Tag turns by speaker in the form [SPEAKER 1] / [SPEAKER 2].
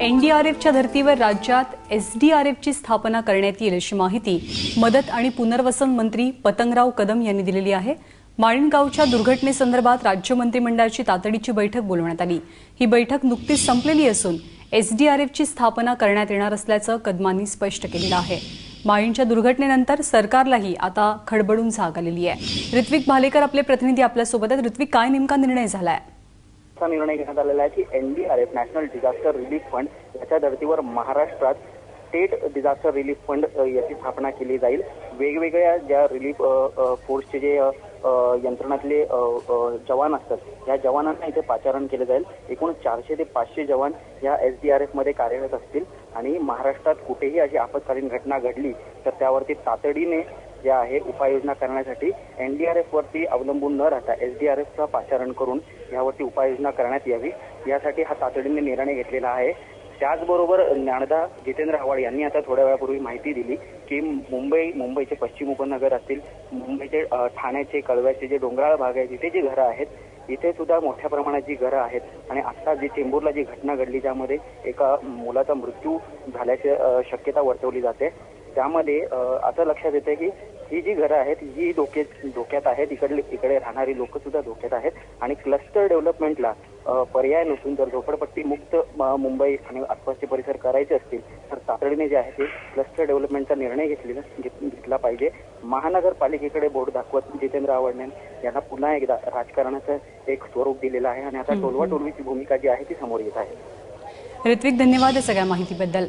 [SPEAKER 1] एनडीआरएफच्या धर्तीवर राज्यात एसडीआरएफची स्थापना करण्यात येईल अशी माहिती मदत आणि पुनर्वसन मंत्री पतंगराव कदम यांनी दिलेली आहे। माळिणगावच्या दुर्घटनेसंदर्भात राज्य मंत्रिमंडळाची तातडीची बैठक बोलवण्यात आली। ही बैठक नुकतीच संपलेली असून एसडीआरएफची स्थापना करण्यात येणार असल्याचं कदमांनी स्पष्ट केलेलं आहे। माळिणच्या दुर्घटनेनंतर सरकारलाही आता खडबडून जाग आलेली आहे। ऋत्विक भालेकर आपले प्रतिनिधी आपल्या सोबत आहेत। ऋत्विक, काय नेमका निर्णय झालाय?
[SPEAKER 2] निर्णय घेण्यात आलेला आहे की NDRF national disaster relief fund याच्या धर्तीवर महाराष्ट्रात स्टेट डिझास्टर रिलीफ फंड याची स्थापना केली जाईल। वेगवेगळ्या ज्या रिलीफ फोर्सचे जे यंत्रणातले जवान असतात या जवानांना इथे पाचारण केले जाईल। एकूण 400 ते 500 जवान या एसडीआरएफ मध्ये कार्यरत असतील आणि महाराष्ट्रात कुठेही अशी आपत्कालीन घटना घडली तर त्यावरती तातडीने ज्या आहे उपाययोजना करण्यासाठी एनडीआरएफ वरती अवलंबून न राहता एसडीआरएफचा पाचारण करून यावरती उपाययोजना करण्यात यावी, यासाठी हा तातडीने निर्णय घेतलेला आहे। त्याचबरोबर ज्ञानदा जितेंद्र आव्हाड यांनी आता थोड्या वेळापूर्वी माहिती दिली की मुंबईचे पश्चिम उपनगर असतील, मुंबईचे ठाण्याचे कळव्याचे जे डोंगराळ भाग आहे तिथे जी घरं आहेत इथे सुद्धा मोठ्या प्रमाणात जी घरं आहेत आणि आता जी चेंबूरला जी घटना घडली त्यामध्ये एका मुलाचा मृत्यू झाल्याची शक्यता वर्तवली जाते। त्यामध्ये असं लक्षात येते की ही जी घरं आहेत ही धोक्यात आहेत, इकडे राहणारी लोक सुद्धा धोक्यात आहेत आणि क्लस्टर डेव्हलपमेंटला पर्याय नसून जर झोपडपट्टी मुक्त मुंबई आणि आसपासचे परिसर करायचे असतील तर तातडीने जे आहे ते क्लस्टर डेव्हलपमेंटचा निर्णय घेतला पाहिजे। महानगरपालिकेकडे बोट दाखवत जितेंद्र आव्हाड यांना पुन्हा एकदा राजकारणाचं एक स्वरूप दिलेलं आहे आणि आता टोलवाटोलवीची भूमिका जी आहे ती समोर येत आहे।
[SPEAKER 1] ऋत्विक, धन्यवाद सगळ्या माहितीबद्दल।